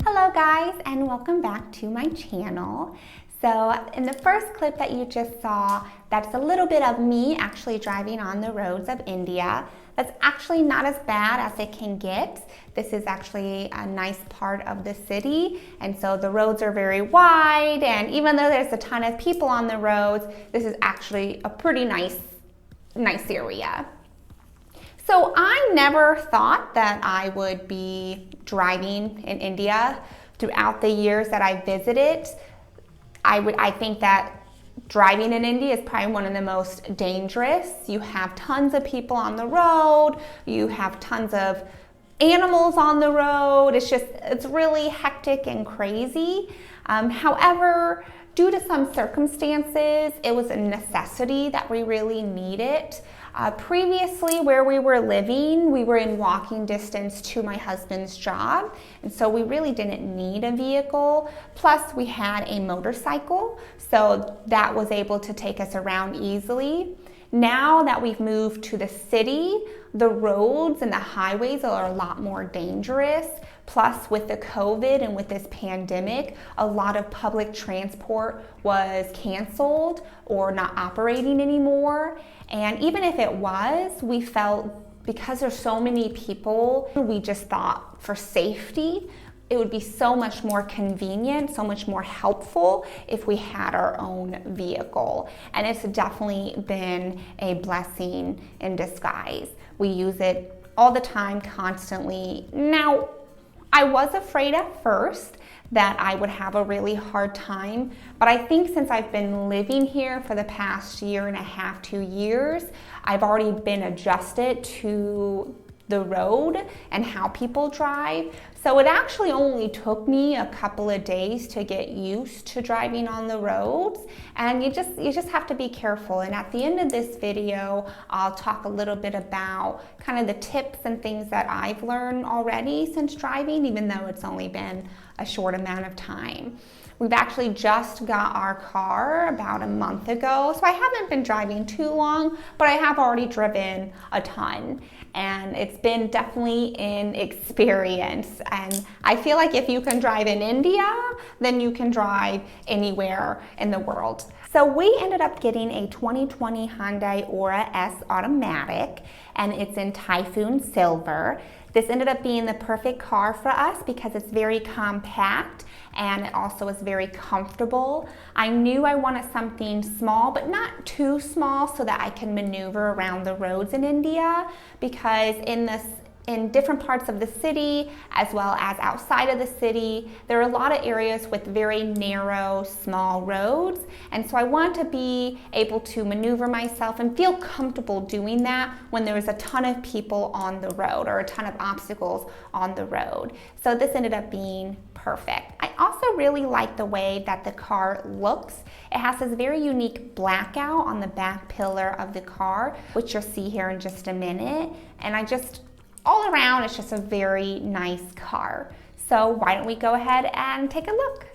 Hello guys, and welcome back to my channel. So in the first clip that you just saw, that's a little bit of me actually driving on the roads of India. That's actually not as bad as it can get. This is actually a nice part of the city, and so the roads are very wide, and even though there's a ton of people on the roads, this is actually a pretty nice area. So I never thought that I would be driving in India throughout the years that I visited. I think that driving in India is probably one of the most dangerous. You have tons of people on the road, you have tons of animals on the road. It's really hectic and crazy. However, due to some circumstances, it was a necessity that we really needed. Previously, where we were living, we were in walking distance to my husband's job, and so we really didn't need a vehicle. Plus, we had a motorcycle, so that was able to take us around easily. Now that we've moved to the city, the roads and the highways are a lot more dangerous. Plus, with the COVID and with this pandemic, a lot of public transport was canceled or not operating anymore. And even if it was, we felt, because there's so many people, we just thought for safety, it would be so much more convenient, so much more helpful if we had our own vehicle. And it's definitely been a blessing in disguise. We use it all the time, constantly. Now, I was afraid at first that I would have a really hard time, but I think since I've been living here for the past year and a half, 2 years, I've already been adjusted to the road and how people drive. So it actually only took me a couple of days to get used to driving on the roads, and you just have to be careful. And at the end of this video, I'll talk a little bit about kind of the tips and things that I've learned already since driving, even though it's only been a short amount of time. We've actually just got our car about a month ago, so I haven't been driving too long, but I have already driven a ton. And it's been definitely an experience. And I feel like if you can drive in India, then you can drive anywhere in the world. So we ended up getting a 2020 Hyundai Aura S Automatic, and it's in Typhoon Silver. This ended up being the perfect car for us because it's very compact and it also is very comfortable. I knew I wanted something small, but not too small, so that I can maneuver around the roads in India, because in different parts of the city, as well as outside of the city, there are a lot of areas with very narrow, small roads. And so I want to be able to maneuver myself and feel comfortable doing that when there's a ton of people on the road or a ton of obstacles on the road. So this ended up being perfect. I also really like the way that the car looks. It has this very unique blackout on the back pillar of the car, which you'll see here in just a minute. And all around, it's just a very nice car. So why don't we go ahead and take a look?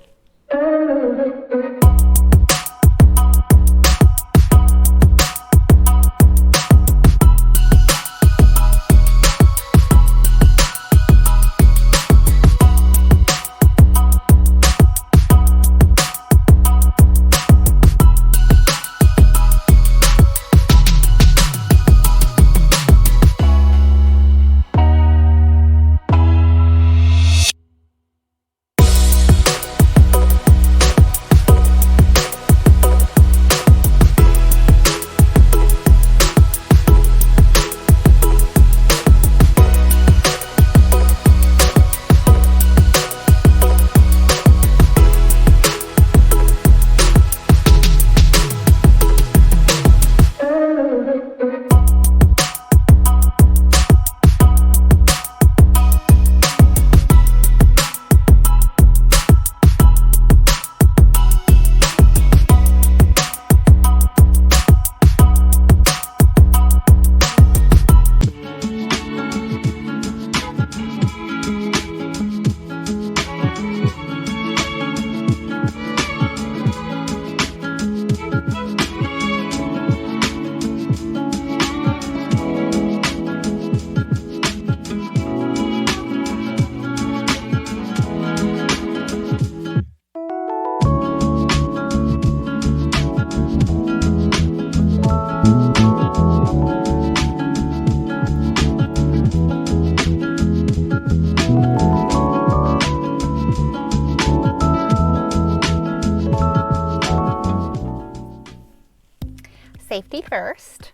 safety first.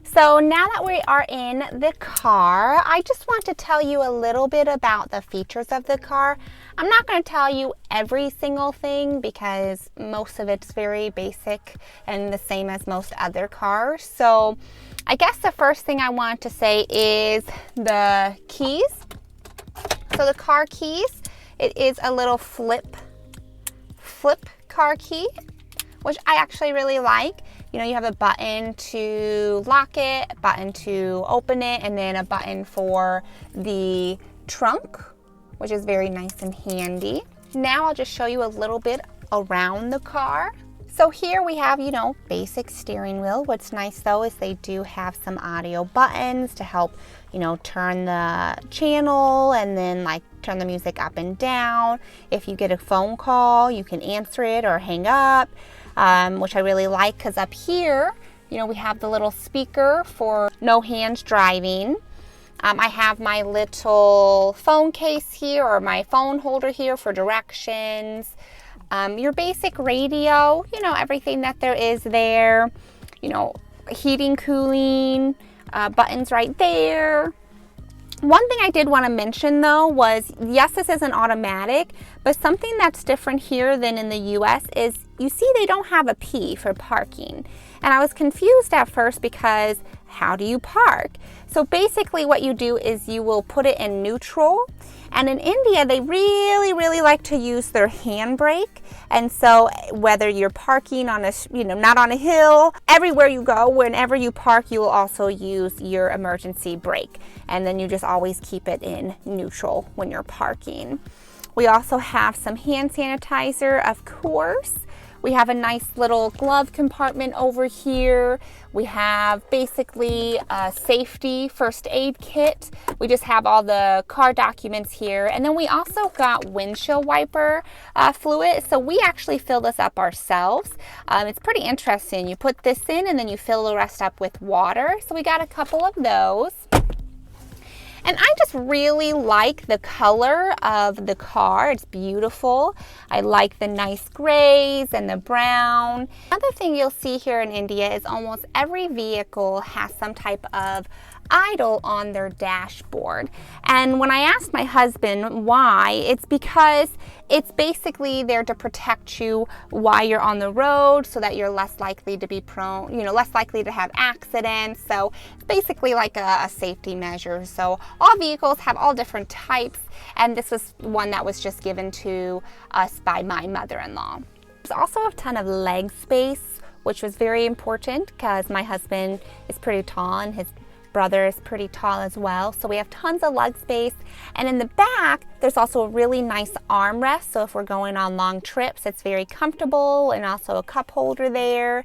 So now that we are in the car, I just want to tell you a little bit about the features of the car. I'm not going to tell you every single thing because most of it's very basic and the same as most other cars. So I guess the first thing I want to say is the keys. So the car keys, it is a little flip car key, which I actually really like. You know, you have a button to lock it, a button to open it, and then a button for the trunk, which is very nice and handy. Now I'll just show you a little bit around the car. So here we have, you know, basic steering wheel. What's nice though is they do have some audio buttons to help, you know, turn the channel and then like turn the music up and down. If you get a phone call, you can answer it or hang up. Which I really like because up here, you know, we have the little speaker for no hands driving. I have my little phone case here or my phone holder here for directions. Your basic radio, you know, everything that there is there, you know, heating, cooling, buttons right there. One thing I did want to mention though was, yes, this is an automatic, but something that's different here than in the US is you see they don't have a P for parking. And I was confused at first because how do you park? So basically what you do is you will put it in neutral. And in India, they really like to use their handbrake. And so whether you're parking on a, you know, not on a hill, everywhere you go, whenever you park, you will also use your emergency brake. And then you just always keep it in neutral when you're parking. We also have some hand sanitizer, of course. We have a nice little glove compartment over here. We have basically a safety first aid kit. We just have all the car documents here. And then we also got windshield wiper fluid. So we actually fill this up ourselves. It's pretty interesting. You put this in and then you fill the rest up with water. So we got a couple of those. And I just really like the color of the car. It's beautiful. I like the nice grays and the brown. Another thing you'll see here in India is almost every vehicle has some type of idle on their dashboard. And when I asked my husband why, it's because it's basically there to protect you while you're on the road so that you're less likely to be prone, you know, less likely to have accidents. So it's basically like a safety measure. So all vehicles have all different types, and this was one that was just given to us by my mother-in-law. There's also a ton of leg space, which was very important because my husband is pretty tall and his brother is pretty tall as well. So we have tons of leg space. And in the back, there's also a really nice armrest. So if we're going on long trips, it's very comfortable, and also a cup holder there.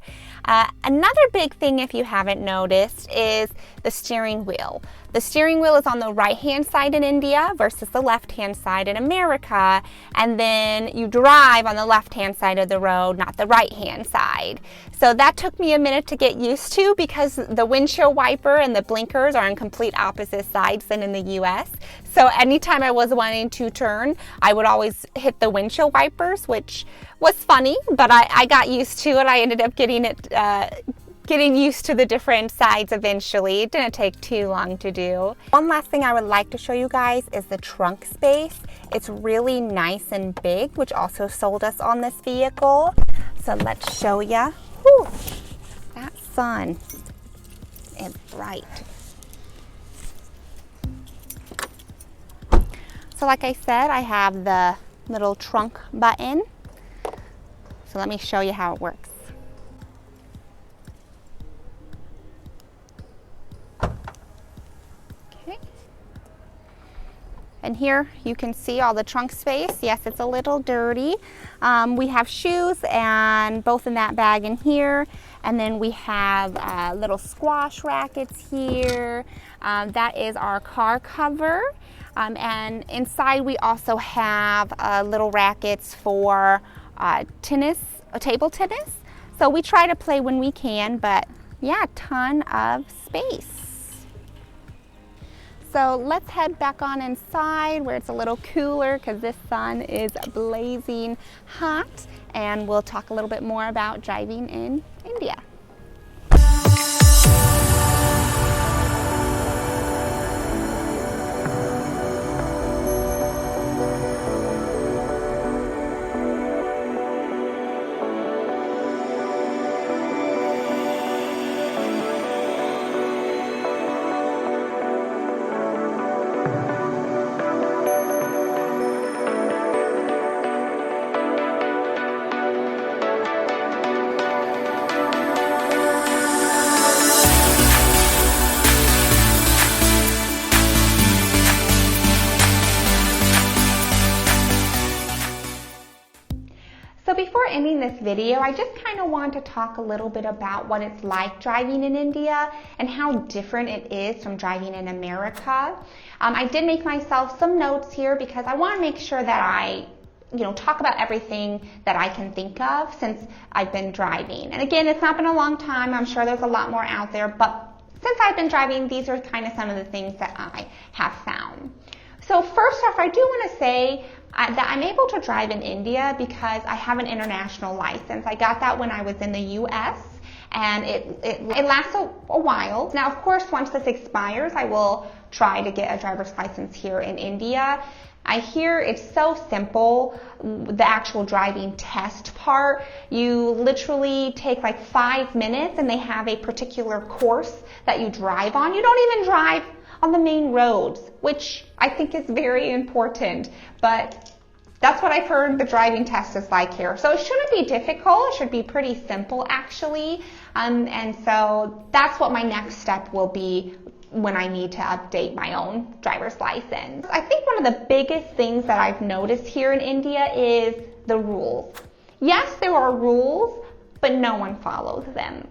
Another big thing, if you haven't noticed, is the steering wheel. The steering wheel is on the right-hand side in India versus the left-hand side in America. And then you drive on the left-hand side of the road, not the right-hand side. So that took me a minute to get used to because the windshield wiper and the blinkers are on complete opposite sides than in the US. So anytime I was wanting to turn, I would always hit the windshield wipers, which was funny, but I got used to it. I ended up getting used to the different sides eventually. It didn't take too long to do. One last thing I would like to show you guys is the trunk space. It's really nice and big, which also sold us on this vehicle. So let's show you. Whew, that sun is bright. So like I said, I have the little trunk button. So let me show you how it works. Okay. And here you can see all the trunk space. Yes, it's a little dirty. We have shoes and both in that bag in here. And then we have little squash rackets here. That is our car cover. And inside we also have little rackets for tennis, table tennis. So we try to play when we can, but yeah, a ton of space. So let's head back on inside where it's a little cooler because this sun is blazing hot, and we'll talk a little bit more about driving in India. So before ending this video, I just kind of want to talk a little bit about what it's like driving in India and how different it is from driving in America. I did make myself some notes here because I want to make sure that I talk about everything that I can think of since I've been driving. And again, it's not been a long time. I'm sure there's a lot more out there, but since I've been driving, these are kind of some of the things that I have found. So first off, I do want to say that I'm able to drive in India because I have an international license. I got that when I was in the U.S. and it lasts a while. Now, of course, once this expires, I will try to get a driver's license here in India. I hear it's so simple, the actual driving test part. You literally take like 5 minutes and they have a particular course that you drive on. You don't even drive on the main roads, which I think is very important, but that's what I've heard the driving test is like here. So it shouldn't be difficult. It should be pretty simple actually. And so that's what my next step will be when I need to update my own driver's license. I think one of the biggest things that I've noticed here in India is the rules. Yes, there are rules, but no one follows them.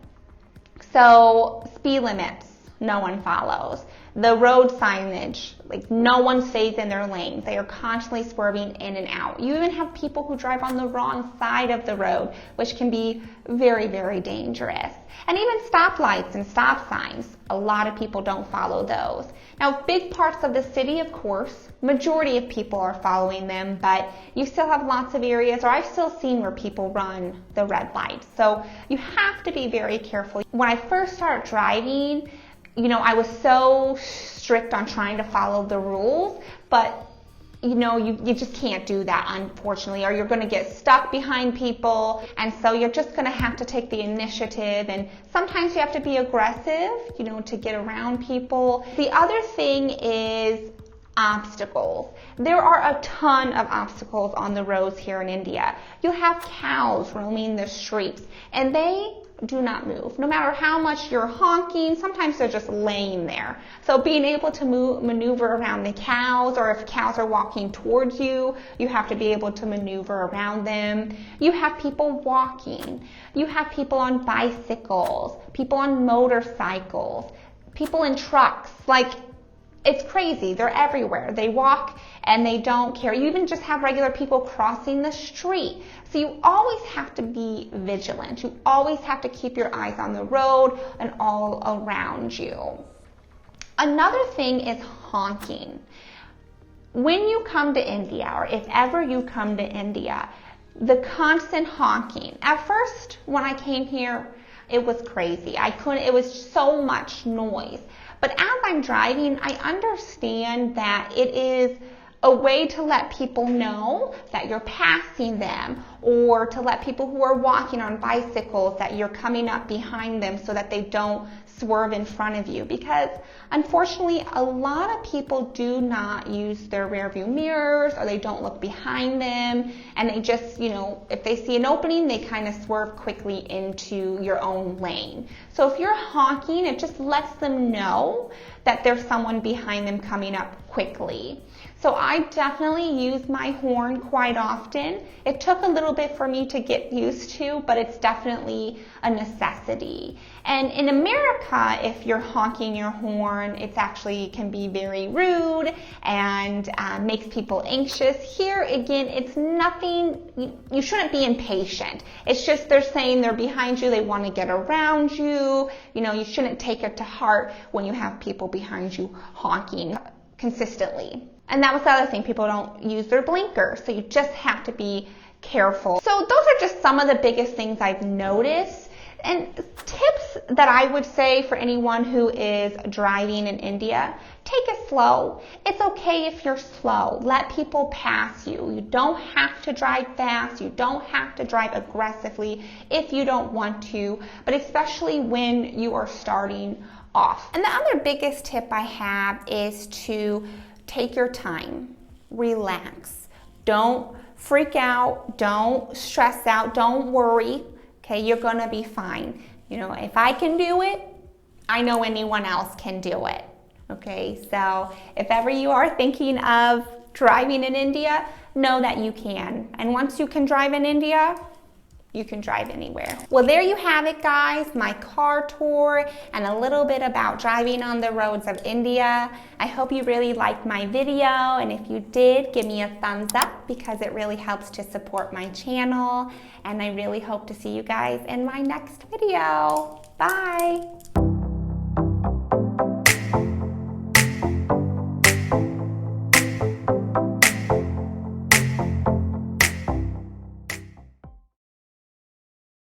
So speed limits, no one follows. The road signage, like no one stays in their lanes. They are constantly swerving in and out. You even have people who drive on the wrong side of the road, which can be very, very dangerous. And even stoplights and stop signs, a lot of people don't follow those. Now, big parts of the city, of course, majority of people are following them, but you still have lots of areas, or I've still seen where people run the red lights. So you have to be very careful. When I first started driving, I was so strict on trying to follow the rules, but you just can't do that, unfortunately, or you're going to get stuck behind people, and so you're just going to have to take the initiative, and sometimes you have to be aggressive, to get around people. The other thing is obstacles. There are a ton of obstacles on the roads here in India. You have cows roaming the streets, and they do not move. No matter how much you're honking, sometimes they're just laying there. So being able to maneuver around the cows, or if cows are walking towards you, you have to be able to maneuver around them. You have people walking. You have people on bicycles, people on motorcycles, people in trucks. It's crazy. They're everywhere. They walk and they don't care. You even just have regular people crossing the street. So you always have to be vigilant. You always have to keep your eyes on the road and all around you. Another thing is honking. When you come to India, or if ever you come to India, the constant honking. At first, when I came here, it was crazy. It was so much noise. But as I'm driving, I understand that it is a way to let people know that you're passing them, or to let people who are walking on bicycles that you're coming up behind them so that they don't swerve in front of you. Because unfortunately, a lot of people do not use their rear view mirrors, or they don't look behind them, and they just, if they see an opening, they kind of swerve quickly into your own lane. So if you're honking, it just lets them know that there's someone behind them coming up quickly. So I definitely use my horn quite often. It took a little bit for me to get used to, but it's definitely a necessity. And in America, if you're honking your horn, it actually can be very rude and makes people anxious. Here, again, it's nothing, you shouldn't be impatient. It's just they're saying they're behind you, they want to get around you. You shouldn't take it to heart when you have people behind you honking consistently. And that was the other thing, people don't use their blinkers, so you just have to be careful. So those are just some of the biggest things I've noticed. And tips that I would say for anyone who is driving in India, take it slow. It's okay if you're slow. Let people pass you. You don't have to drive fast. You don't have to drive aggressively if you don't want to, but especially when you are starting off. And the other biggest tip I have is to take your time, relax. Don't freak out, don't stress out, don't worry. Okay, you're gonna be fine. If I can do it, I know anyone else can do it. Okay, so if ever you are thinking of driving in India, know that you can. And once you can drive in India, you can drive anywhere. Well, there you have it, guys, my car tour and a little bit about driving on the roads of India. I hope you really liked my video, and if you did, give me a thumbs up because it really helps to support my channel, and I really hope to see you guys in my next video. Bye!